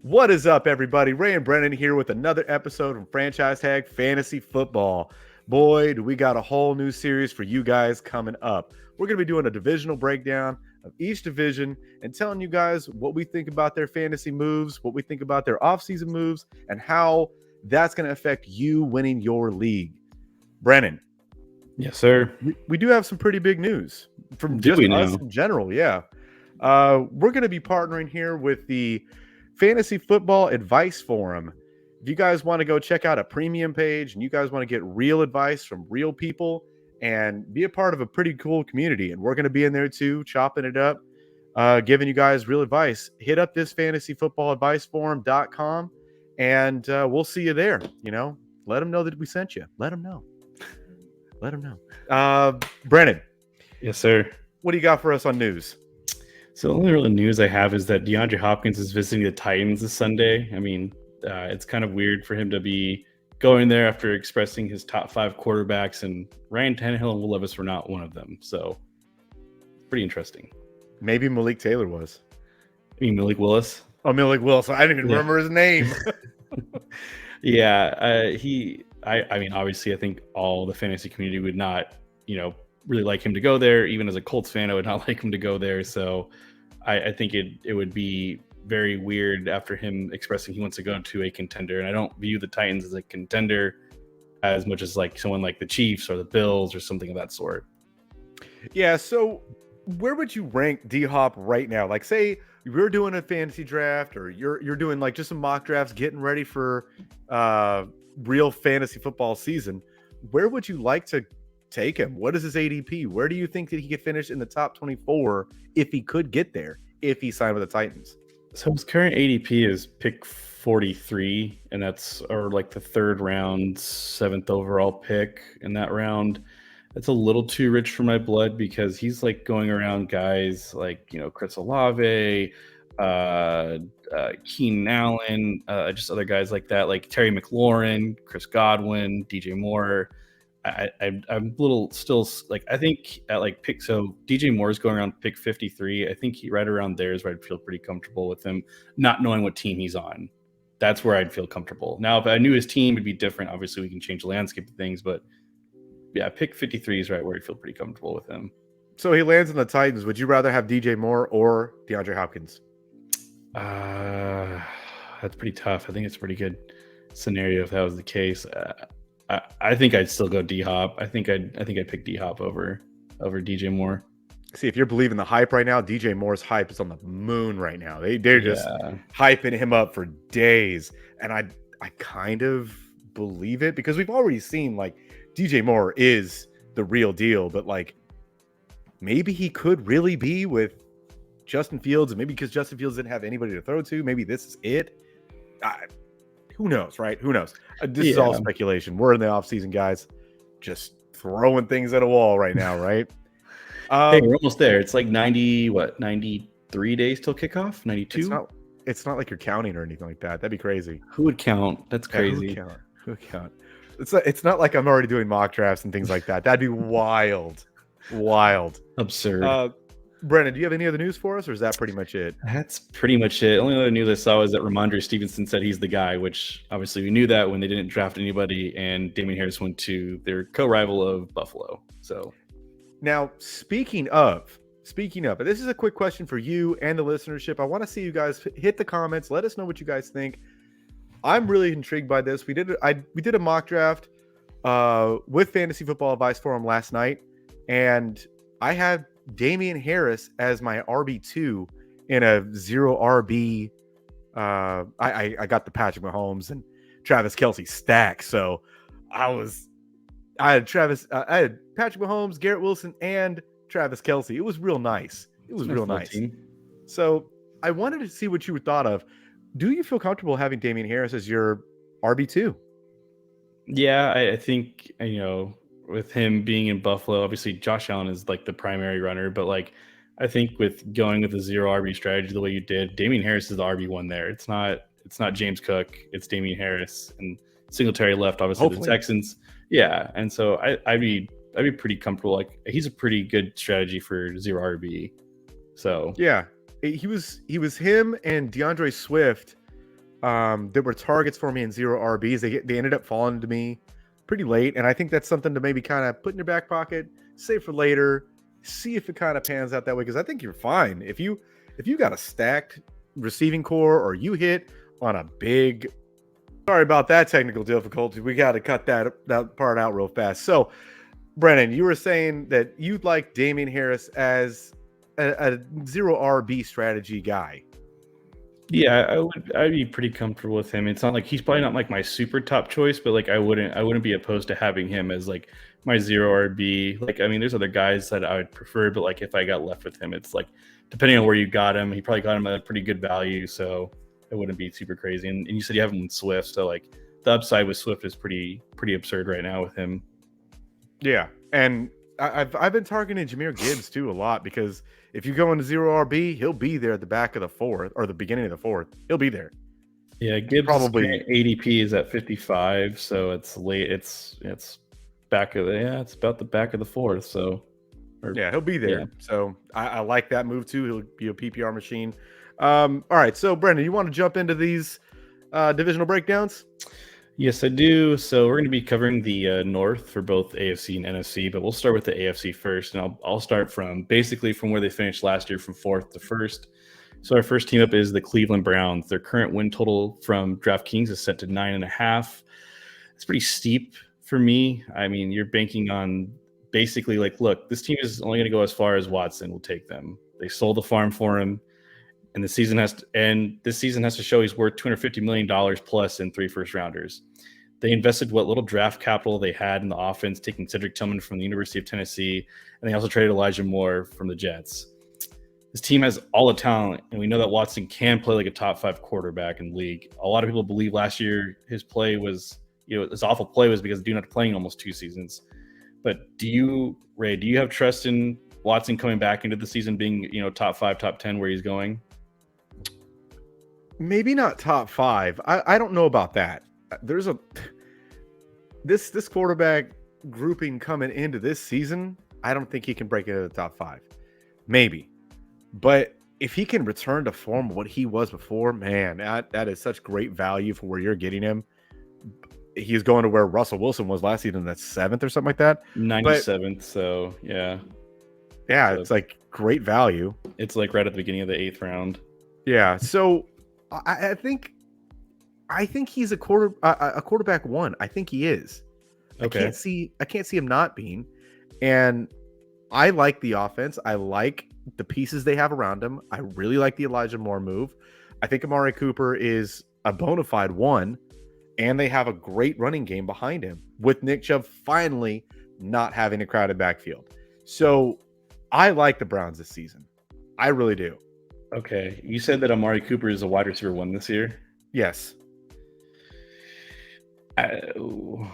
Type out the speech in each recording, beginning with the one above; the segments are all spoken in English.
What is up, everybody? Ray and Brennan here with another episode from Franchise Tag Fantasy Football. Boy, do we got a whole new series for you guys coming up. We're going to be doing a divisional breakdown of each division and telling you guys what we think about their fantasy moves, what we think about their offseason moves, and how that's going to affect you winning your league. Brennan. Yes, sir. We do have some pretty big news from just us in general. Yeah. We're going to be partnering here with the Fantasy Football Advice Forum. If you guys want to go check out a premium page and you guys want to get real advice from real people and be a part of a pretty cool community, and we're going to be in there too, chopping it up, giving you guys real advice, hit up this fantasyfootballadviceforum.com and we'll see you there. You know, let them know that we sent you. Let them know. Let them know. Brennan. Yes, sir. What do you got for us on news? So the only real news I have is that DeAndre Hopkins is visiting the Titans this Sunday. I mean, it's kind of weird for him to be going there after expressing his top 5 quarterbacks, and Ryan Tannehill and Will Levis were not one of them. So pretty interesting. Maybe Malik Taylor was. I mean, Malik Willis. Oh, Malik Willis. I didn't even remember his name. I mean, obviously, I think all the fantasy community would not, really like him to go there. Even as a Colts fan, I would not like him to go there. So I think it would be very weird after him expressing he wants to go to a contender. And I don't view the Titans as a contender as much as like someone like the Chiefs or the Bills or something of that sort. Yeah. So where would you rank D-Hop right now? Like, say you're doing a fantasy draft, or you're doing like just some mock drafts, getting ready for real fantasy football season. Where would you like to take him? What is his ADP? Where do you think that he could finish in the top 24 if he could get there, if he signed with the Titans? So his current ADP is pick 43, and that's like the 3rd round, 7th overall pick in that round. That's a little too rich for my blood because he's like going around guys like, Chris Olave, Keenan Allen, just other guys like that, like Terry McLaurin, Chris Godwin, DJ Moore. I'm a little still like, I think at like pick, so DJ Moore is going around pick 53. I think he right around there is where I'd feel pretty comfortable with him, not knowing what team he's on. That's where I'd feel comfortable. Now, if I knew his team, it'd be different. Obviously, we can change the landscape of things, but yeah, pick 53 is right where I'd feel pretty comfortable with him. So he lands in the Titans. Would you rather have DJ Moore or DeAndre Hopkins? That's pretty tough. I think it's a pretty good scenario if that was the case. I think I'd still go D-Hop. I think I'd pick D-Hop over DJ Moore. See, if you're believing the hype right now, DJ Moore's hype is on the moon right now. They're just hyping him up for days, and I kind of believe it because we've already seen like DJ Moore is the real deal, but like maybe he could really be with Justin Fields, and maybe because Justin Fields didn't have anybody to throw to, maybe this is it. Who knows, right? Who knows? This is all speculation. We're in the offseason, guys. Just throwing things at a wall right now, right? Hey, we're almost there. It's like 93 days till kickoff? 92? It's not like you're counting or anything like that. That'd be crazy. Who would count? That's crazy. Who would count? It's not like I'm already doing mock drafts and things like that. That'd be wild. Wild. Absurd. Brennan, do you have any other news for us, or is that pretty much it? That's pretty much it. Only other news I saw is that Ramondre Stevenson said he's the guy, which obviously we knew that when they didn't draft anybody, and Damian Harris went to their co-rival of Buffalo. So now, speaking of, this is a quick question for you and the listenership. I want to see you guys hit the comments. Let us know what you guys think. I'm really intrigued by this. We did a mock draft with Fantasy Football Advice Forum last night, and I had Damian Harris as my RB2 in a 0 RB. I got the Patrick Mahomes and Travis Kelce stack, so I had Patrick Mahomes, Garrett Wilson, and Travis Kelce. It was real nice. Team. So I wanted to see what you thought of. Do you feel comfortable having Damian Harris as your RB2? Yeah, I think, with him being in Buffalo, obviously Josh Allen is like the primary runner, but like I think with going with the 0 RB strategy the way you did, Damian Harris is the RB1 there. It's not James Cook, it's Damian Harris, and Singletary left, obviously. Hopefully. The Texans. Yeah, and so I'd be pretty comfortable. Like he's a pretty good strategy for 0 RB. So yeah, he was him and DeAndre Swift There were targets for me in zero RBs. They ended up falling to me pretty late, and I think that's something to maybe kind of put in your back pocket, save for later, see if it kind of pans out that way. Because I think you're fine if you got a stacked receiving core or you hit on a big. Sorry about that technical difficulty. We got to cut that part out real fast. So, Brennan, you were saying that you'd like Damian Harris as a zero RB strategy guy. Yeah, I'd be pretty comfortable with him. It's not like he's probably not like my super top choice, but like I wouldn't be opposed to having him as like my zero RB. Like, I mean, there's other guys that I would prefer, but like if I got left with him, it's like depending on where you got him, he probably got him at a pretty good value, so it wouldn't be super crazy. And you said you have him with Swift, so like the upside with Swift is pretty absurd right now with him. Yeah, and I've been targeting Jahmyr Gibbs too a lot because if you go into zero RB, he'll be there at the back of the fourth or the beginning of the fourth. He'll be there. Yeah, Gibbs Probably. ADP is at 55, so it's late. It's back of it's about the back of the fourth. So Yeah, he'll be there. Yeah. So I like that move too. He'll be a PPR machine. All right, so Brendan, you want to jump into these divisional breakdowns? Yes, I do. So we're going to be covering the North for both AFC and NFC, but we'll start with the AFC first, and I'll start from basically from where they finished last year, from fourth to first. So our first team up is the Cleveland Browns. Their current win total from DraftKings is set to 9.5. It's pretty steep for me. I mean, you're banking on basically like, look, this team is only going to go as far as Watson will take them. They sold the farm for him. And this season has to show he's worth $250 million plus in 3 first rounders. They invested what little draft capital they had in the offense, taking Cedric Tillman from the University of Tennessee, and they also traded Elijah Moore from the Jets. This team has all the talent, and we know that Watson can play like a top 5 quarterback in the league. A lot of people believe last year his play was, his awful play was because of not playing almost 2 seasons. But do you have trust in Watson coming back into the season being, top 5, top 10 where he's going? Maybe not top 5. I don't know about that. There's this quarterback grouping coming into this season. I don't think he can break into the top 5. Maybe, but if he can return to form what he was before, man, that is such great value for where you're getting him. He's going to where Russell Wilson was last season, that's 7th or something like that. 97th. So yeah, it's like great value. It's like right at the beginning of the 8th round. Yeah, so I think he's a quarterback 1. I think he is. Okay. I can't see him not being. And I like the offense. I like the pieces they have around him. I really like the Elijah Moore move. I think Amari Cooper is a bona fide 1, and they have a great running game behind him with Nick Chubb finally not having a crowded backfield. So I like the Browns this season. I really do. Okay. You said that Amari Cooper is a wide receiver 1 this year? Yes. I don't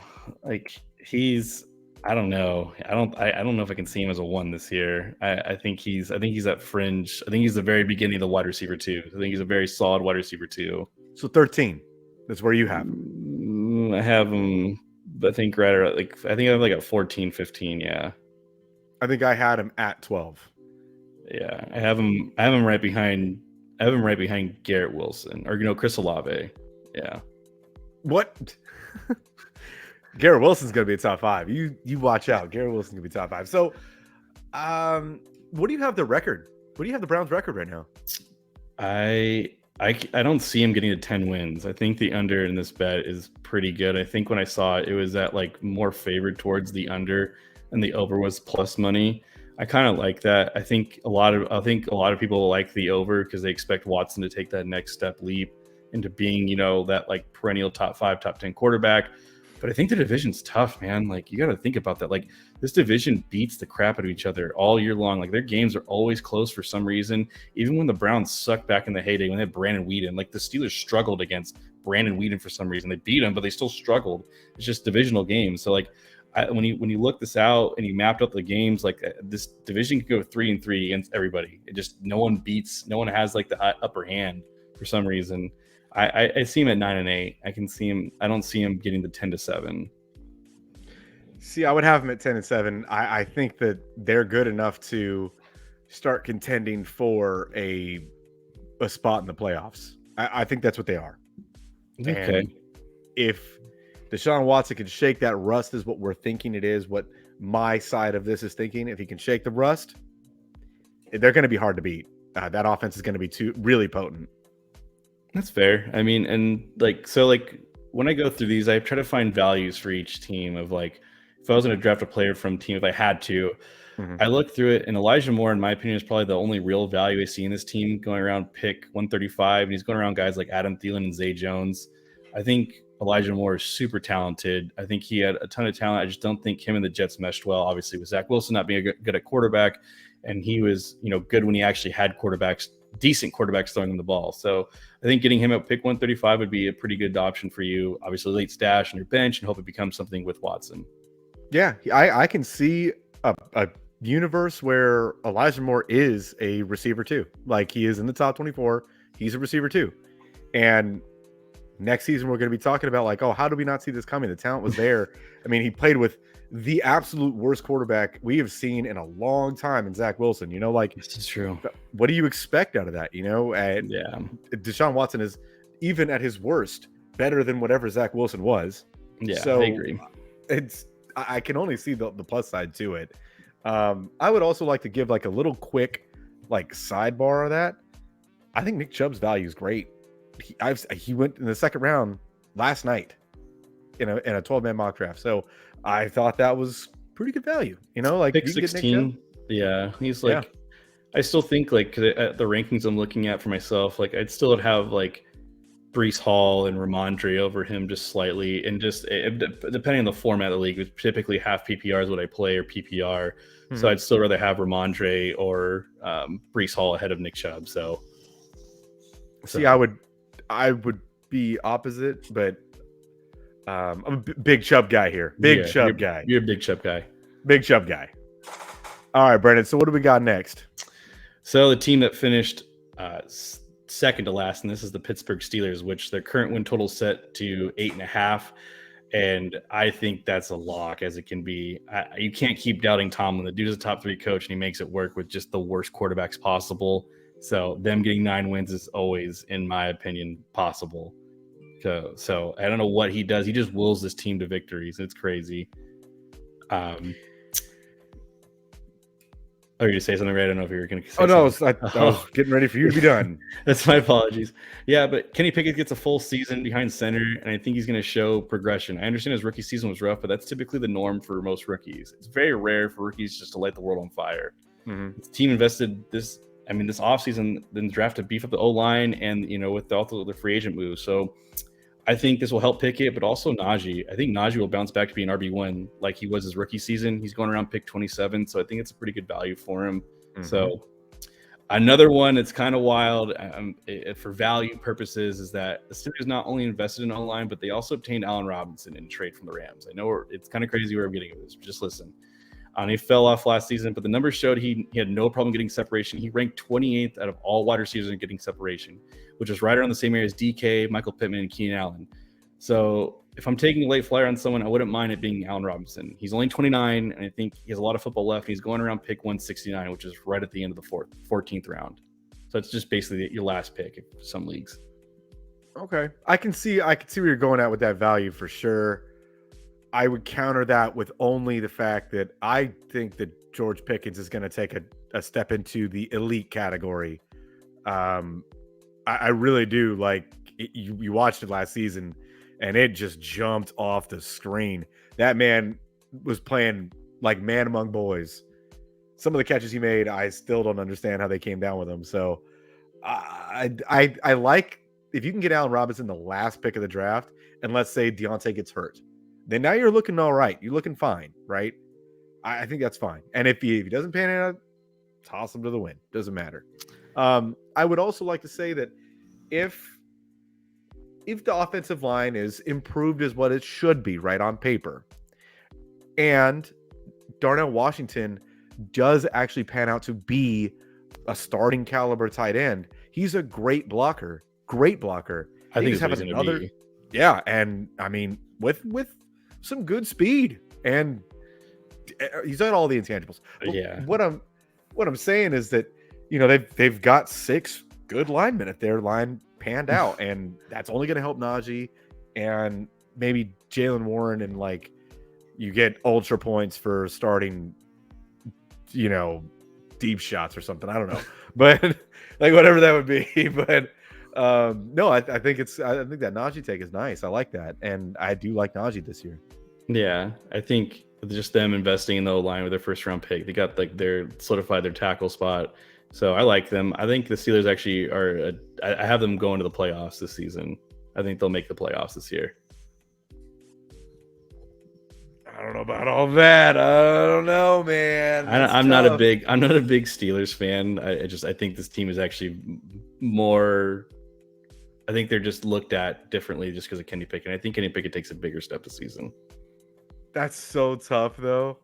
know. I don't know if I can see him as a 1 this year. I think he's at fringe. I think he's the very beginning of the wide receiver 2. I think he's a very solid wide receiver 2. So 13. That's where you have him. I have him, I think right around, I think I have like at 14, 15. Yeah. I think I had him at 12. Yeah, I have him right behind. I have him right behind Garrett Wilson or Chris Olave. Yeah. What? Garrett Wilson's gonna be a top 5. You watch out. Garrett Wilson's gonna be top 5. So, what do you have the record? What do you have the Browns record right now? I don't see him getting to 10 wins. I think the under in this bet is pretty good. I think when I saw it, it was at like more favored towards the under, and the over was plus money. I kind of like that. I think a lot of people like the over because they expect Watson to take that next step leap into being, that like perennial top 5, top 10 quarterback. But I think the division's tough, man. Like, you got to think about that. Like, this division beats the crap out of each other all year long. Like, their games are always close for some reason. Even when the Browns sucked back in the heyday, when they had Brandon Weeden, like the Steelers struggled against Brandon Weeden for some reason. They beat him, but they still struggled. It's just divisional games. So like, when you look this out and you mapped out the games, like this division could go 3-3 against everybody. It just no one has like the upper hand for some reason. I see him at 9-8. I don't see him getting the 10-7. See, I would have him at 10-7. I think that they're good enough to start contending for a spot in the playoffs. I think that's what they are. Okay. And if Deshaun Watson can shake that rust, is what we're thinking it is, what my side of this is thinking. If he can shake the rust, they're going to be hard to beat. That offense is going to be really potent. That's fair. I mean, and like when I go through these, I try to find values for each team of like, if I was going to draft a player from team, if I had to, I look through it, and Elijah Moore, in my opinion, is probably the only real value I see in this team going around pick 135. And he's going around guys like Adam Thielen and Zay Jones. I think Elijah Moore is super talented. I think he had a ton of talent. I just don't think him and the Jets meshed well, obviously, with Zach Wilson not being good at quarterback. And he was, good when he actually had decent quarterbacks throwing him the ball. So I think getting him at pick 135 would be a pretty good option for you. Obviously, late stash on your bench and hope it becomes something with Watson. Yeah, I can see a universe where Elijah Moore is a receiver too. Like, he is in the top 24. He's a receiver too. And next season, we're going to be talking about like, oh, how did we not see this coming? The talent was there. I mean, he played with the absolute worst quarterback we have seen in a long time in Zach Wilson. Like, This is true. What do you expect out of that? And Yeah. Deshaun Watson is, even at his worst, better than whatever Zach Wilson was. Yeah, so I agree. I can only see the plus side to it. I would also like to give like a little quick like sidebar of that. I think Nick Chubb's value is great. He went in the second round last night in a 12-man mock draft. So I thought that was pretty good value. Like pick 16. Yeah, he's like, yeah. I still think like at the rankings I'm looking at for myself, like I'd still have like Breece Hall and Ramondre over him just slightly, and just depending on the format of the league, it's typically half PPR is what I play, or PPR. So I'd still rather have Ramondre or Breece Hall ahead of Nick Chubb. So see, I would be opposite, but I'm a big Chubb guy here. Chubb guy. You're a big Chubb guy. Big Chubb guy. All right, Brendan. So what do we got next? So the team that finished second to last, and this is the Pittsburgh Steelers, which their current win total set to 8.5. And I think that's a lock as it can be. You can't keep doubting Tomlin. The dude is a top 3 coach, and he makes it work with just the worst quarterbacks possible. So them getting 9 wins is always, in my opinion, possible. So I don't know what he does. He just wills this team to victories. It's crazy. Oh, you say something right? I don't know if you were going to say something. I was getting ready for you to be done. That's my apologies. Yeah, but Kenny Pickett gets a full season behind center, and I think he's going to show progression. I understand his rookie season was rough, but that's typically the norm for most rookies. It's very rare for rookies just to light the world on fire. The team invested this offseason, then draft to beef up the O-line and, with all the free agent moves. So I think this will help Pickett, but also Najee. I think Najee will bounce back to be an RB1 like he was his rookie season. He's going around pick 27, so I think it's a pretty good value for him. So another one that's kind of wild for value purposes is that the Steelers not only invested in O-line, but they also obtained Allen Robinson in trade from the Rams. I know it's kind of crazy where I'm getting at this. Just listen. He fell off last season, but the numbers showed he had no problem getting separation. He ranked 28th out of all wide receivers in getting separation, which is right around the same area as DK, Michael Pittman, and Keenan Allen. So if I'm taking a late flyer on someone, I wouldn't mind it being Allen Robinson. He's only 29, and I think he has a lot of football left. He's going around pick 169, which is right at the end of the 14th round. So it's just basically your last pick in some leagues. Okay. I can see where you're going at with that value for sure. I would counter that with only the fact that I think that George Pickens is going to take a step into the elite category. I really do. Like, you watched it last season, and it just jumped off the screen. That man was playing like man among boys. Some of the catches he made, I still don't understand how they came down with him. So I like, if you can get Allen Robinson the last pick of the draft, and let's say Deontay gets hurt, then now you're looking all right. You're looking fine, right? I think that's fine. And if he doesn't pan out, toss him to the wind. Doesn't matter. I would also like to say that if the offensive line is improved as what it should be, right, on paper, and Darnell Washington does actually pan out to be a starting caliber tight end, he's a great blocker. I think he's having another. Yeah, and I mean with some good speed, and he's got all the intangibles. Yeah. What I'm saying is that they've got 6 good linemen at their line panned out, and that's only going to help Najee and maybe Jalen Warren, and like you get ultra points for starting, deep shots or something. I don't know, but like whatever that would be. But no, I think that Najee take is nice. I like that, and I do like Najee this year. Yeah, I think just them investing in the O-line with their first round pick, they got like their solidified their tackle spot. So I like them. I think the Steelers actually I have them going to the playoffs this season. I think they'll make the playoffs this year. I don't know about all that. I don't know, man. I'm not a big Steelers fan. I think this team is actually more. I think they're just looked at differently just because of Kenny Pickett. I think Kenny Pickett takes a bigger step this season. That's so tough, though.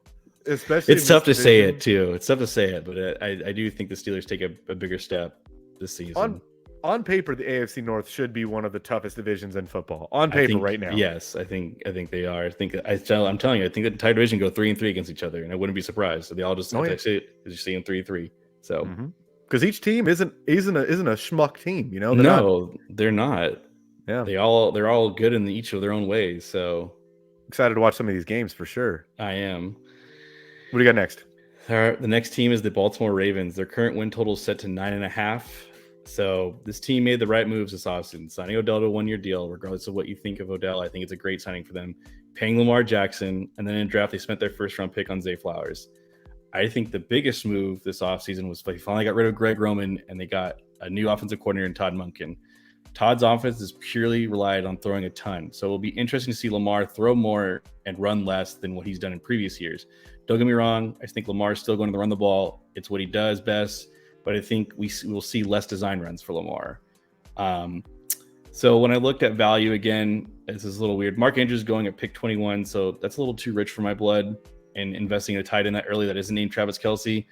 Especially it's tough to say it too. It's tough to say it, but I do think the Steelers take a bigger step this season. On paper, the AFC North should be one of the toughest divisions in football. On paper, right now. Yes, I think they are. I'm telling you, I think the entire division go 3-3 against each other, and I wouldn't be surprised. So they all just say it because you're seeing 3-3. So because each team isn't a schmuck team, they're not. Yeah, they're all good in each of their own ways. So excited to watch some of these games for sure. I am. What do you got next? The next team is the Baltimore Ravens. Their current win total is set to 9.5. So this team made the right moves this offseason, signing Odell to a 1-year deal. Regardless of what you think of Odell, I think it's a great signing for them. Paying Lamar Jackson, and then in draft, they spent their first-round pick on Zay Flowers. I think the biggest move this offseason was they finally got rid of Greg Roman, and they got a new offensive coordinator in Todd Monken. Todd's offense is purely relied on throwing a ton. So it'll be interesting to see Lamar throw more and run less than what he's done in previous years. Don't get me wrong. I think Lamar's still going to run the ball. It's what he does best. But I think we will see less design runs for Lamar. So when I looked at value again, this is a little weird. Mark Andrews going at pick 21. So that's a little too rich for my blood. And investing in a tight end that early that isn't named Travis Kelce.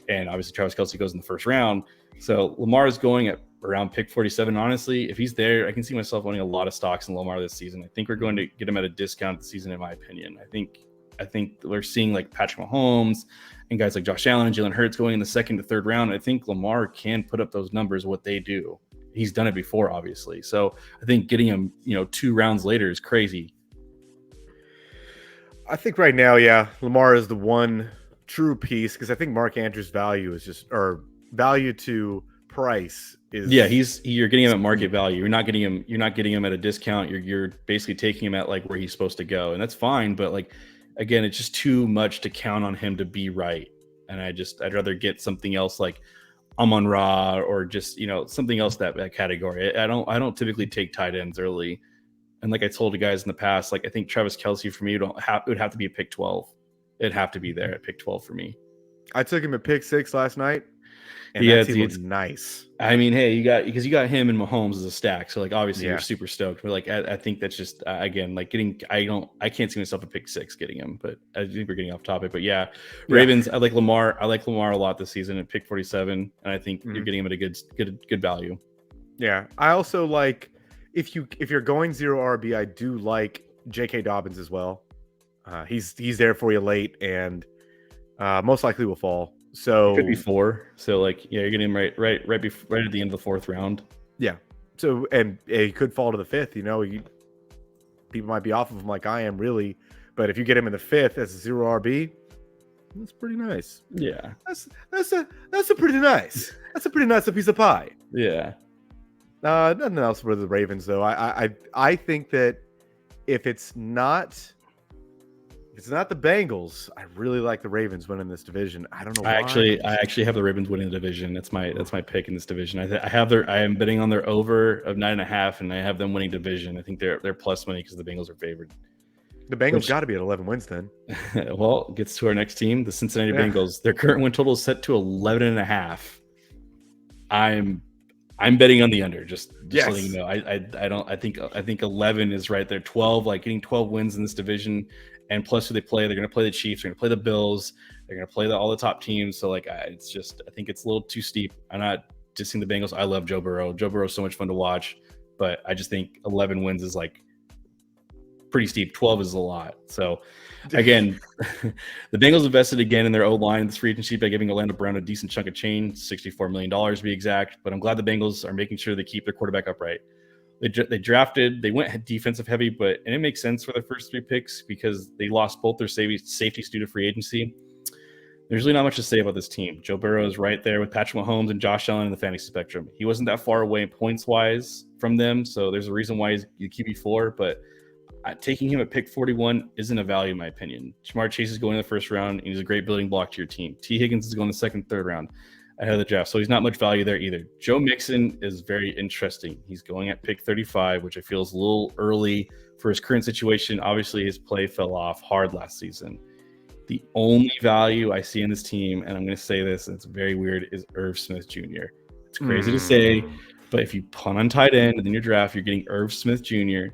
And obviously Travis Kelce goes in the first round. So Lamar is going at around pick 47. Honestly, if he's there, I can see myself owning a lot of stocks in Lamar this season. I think we're going to get him at a discount this season, in my opinion. I think we're seeing like Patrick Mahomes and guys like Josh Allen and Jalen Hurts going in the second to third round. I think Lamar can put up those numbers, what they do. He's done it before, obviously. So I think getting him, 2 rounds later is crazy. I think right now, yeah, Lamar is the one true piece because I think Mark Andrews' value to price is you're getting him at market value. You're not getting him at a discount. You're basically taking him at like where he's supposed to go, and that's fine. But like again, it's just too much to count on him to be right. And I'd rather get something else like Amon-Ra or just something else that category. I don't typically take tight ends early. And like I told you guys in the past, like I think Travis Kelce for me it would have to be a pick 12. It'd have to be there at pick 12 for me. I took him at pick 6 last night. And that team looks nice. I mean, hey, you got him and Mahomes as a stack, so like obviously you're super stoked. But like I think that's just again like I can't see myself at pick 6 getting him. But I think we're getting off topic. But yeah, Ravens. I like Lamar. I like Lamar a lot this season at pick 47, and I think you're getting him at a good value. Yeah, I also like if you're going 0 RB, I do like J.K. Dobbins as well. He's there for you late, and most likely will fall. So could be 4. So like you're getting him right at the end of the 4th round. Yeah. So and he could fall to the 5th. People might be off of him like I am, really. But if you get him in the 5th as a 0 RB, that's pretty nice. Yeah. That's a pretty nice. That's a pretty nice piece of pie. Yeah. Nothing else for the Ravens though. I think that if it's not the Bengals, I really like the Ravens winning this division. I don't know why. I actually have the Ravens winning the division. That's my pick in this division. I am betting on their over of 9.5, and I have them winning division. I think they're plus money because the Bengals are favored. The Bengals got to be at 11 wins then. Well, gets to our next team, the Cincinnati Bengals. Their current win total is set to 11.5. I'm betting on the under. Just letting you know. I think 11 is right there. 12, like getting 12 wins in this division. And plus, who they play? They're going to play the Chiefs. They're going to play the Bills. They're going to play all the top teams. So, like, I think it's a little too steep. I'm not dissing the Bengals. I love Joe Burrow. Joe Burrow is so much fun to watch. But I just think 11 wins is like pretty steep. 12 is a lot. So again, the Bengals invested again in their O-line in this free agency by giving Orlando Brown a decent chunk of change, $64 million to be exact. But I'm glad the Bengals are making sure they keep their quarterback upright. They went defensive heavy, and it makes sense for their first 3 picks because they lost both their safeties due to free agency. There's really not much to say about this team. Joe Burrow is right there with Patrick Mahomes and Josh Allen in the fantasy spectrum. He wasn't that far away points-wise from them, so there's a reason why he's QB4, but taking him at pick 41 isn't a value in my opinion. Jamar Chase is going in the first round, and he's a great building block to your team. T. Higgins is going in the second, third round ahead of the draft, so he's not much value there either. Joe Mixon is very interesting. He's going at pick 35, which I feel is a little early for his current situation. Obviously, his play fell off hard last season. The only value I see in this team, and I'm going to say this, and it's very weird, is Irv Smith Jr. It's crazy to say, but if you punt on tight end in your draft, you're getting Irv Smith Jr.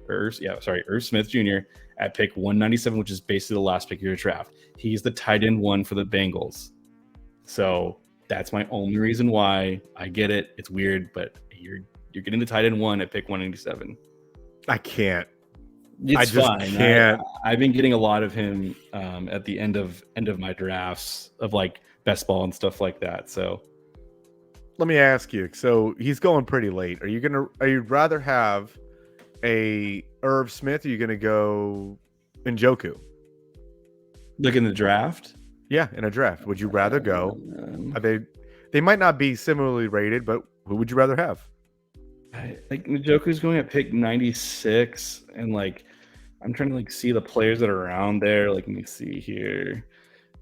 At pick 197, which is basically the last pick of your draft. He's the tight end 1 for the Bengals. So that's my only reason why. I get it. It's weird, but you're getting the tight end 1 at pick 197. I can't. It's fine. Can't. I've been getting a lot of him at the end of my drafts of like best ball and stuff like that. So let me ask you. So he's going pretty late. Are you rather have a Irv Smith? Or are you gonna go Njoku? Look in the draft. Yeah, in a draft. Would you rather go? They might not be similarly rated, but who would you rather have? Like Njoku's going at pick 96, and like I'm trying to like see the players that are around there. Like, let me see here.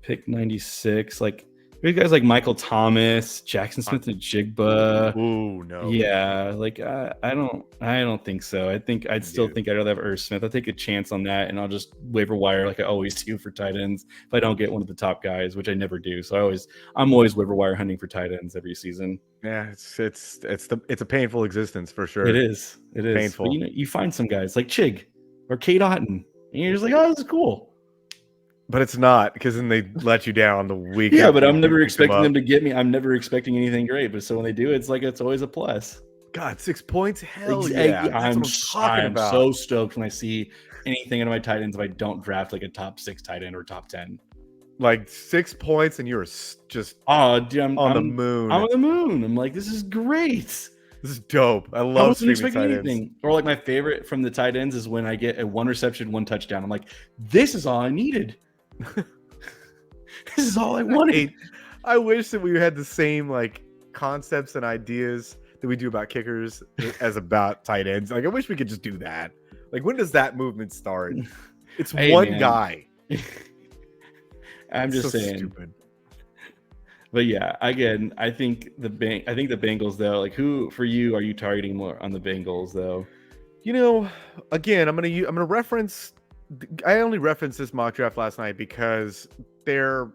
Pick 96. Like there's guys like Michael Thomas, Jackson Smith and Jigba. Ooh, no. Yeah, like I don't think so. I'd still think I'd rather have Irv Smith. I'll take a chance on that, and I'll just waiver wire like I always do for tight ends if I don't get one of the top guys, which I never do. So I'm always waiver wire hunting for tight ends every season. Yeah, it's a painful existence for sure. It is painful. But, you find some guys like Chig or Kate Otten, and you're just like, oh, this is cool. But it's not, because then they let you down the week. Yeah, but I'm never expecting them to get me. I'm never expecting anything great. But so when they do, it's always a plus. God, 6 points? Hell yeah. I'm so stoked when I see anything out of my tight ends if I don't draft like a top 6 tight end or top 10. Like 6 points and you're just on the moon. I'm on the moon. I'm like, this is great. This is dope. I love streaming tight ends. Or like my favorite from the tight ends is when I get a 1 reception, 1 touchdown. I'm like, this is all I needed. This is all I wanted. I wish that we had the same like concepts and ideas that we do about kickers as about tight ends. Like I wish we could just do that. Like when does that movement start? It's one guy. I'm just saying. Stupid. But yeah, again, I think the Bengals though. Like who for you are you targeting more on the Bengals though? You know, again, I'm gonna reference. I only referenced this mock draft last night because there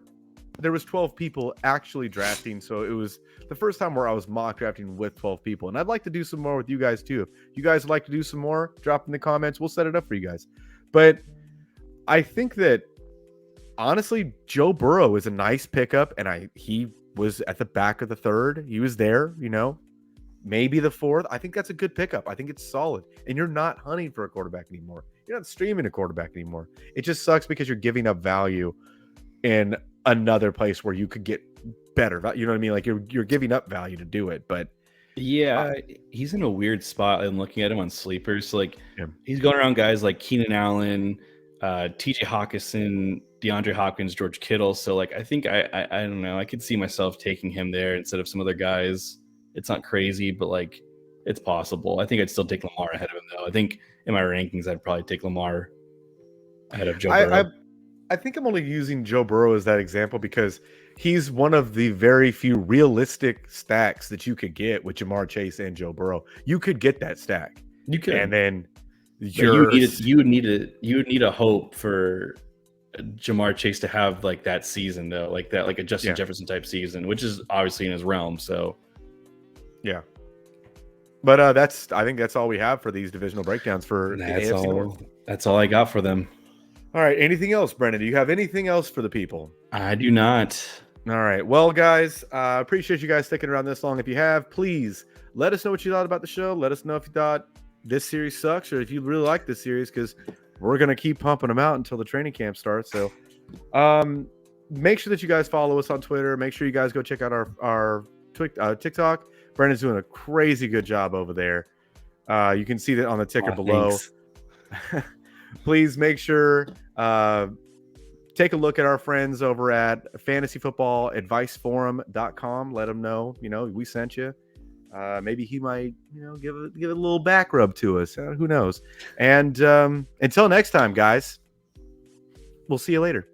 was 12 people actually drafting, so it was the first time where I was mock drafting with 12 people, and I'd like to do some more with you guys too. If you guys would like to do some more, drop in the comments. We'll set it up for you guys. But I think that honestly, Joe Burrow is a nice pickup, and he was at the back of the third. He was there, maybe the fourth. I think that's a good pickup. I think it's solid, and you're not hunting for a quarterback anymore. You're not streaming a quarterback anymore. It just sucks because you're giving up value in another place where you could get better. You know what I mean? Like you're giving up value to do it. But yeah, he's in a weird spot. I'm looking at him on sleepers. So he's going around guys like Keenan Allen, TJ Hawkinson, DeAndre Hopkins, George Kittle. So like I think I don't know. I could see myself taking him there instead of some other guys. It's not crazy, but like it's possible. I think I'd still take Lamar ahead of him though. I think in my rankings I'd probably take Lamar ahead of Joe Burrow. I think I'm only using Joe Burrow as that example because he's one of the very few realistic stacks that you could get with Jamar Chase and Joe Burrow. You could get that stack. You could, and then you would need a hope for Jamar Chase to have like that season though, like a Justin Jefferson type season, which is obviously in his realm. So yeah. But I think that's all we have for these divisional breakdowns for the AFC North. That's all I got for them. All right. Anything else, Brendan? Do you have anything else for the people? I do not. All right. Well, guys, I appreciate you guys sticking around this long. If you have, please let us know what you thought about the show. Let us know if you thought this series sucks or if you really like this series, because we're going to keep pumping them out until the training camp starts. So make sure that you guys follow us on Twitter. Make sure you guys go check out our TikTok. Brandon's doing a crazy good job over there. You can see that on the ticker below. Please make sure take a look at our friends over at fantasyfootballadviceforum.com. Let them know, we sent you. Maybe he might, give a little back rub to us. Who knows? And until next time, guys, we'll see you later.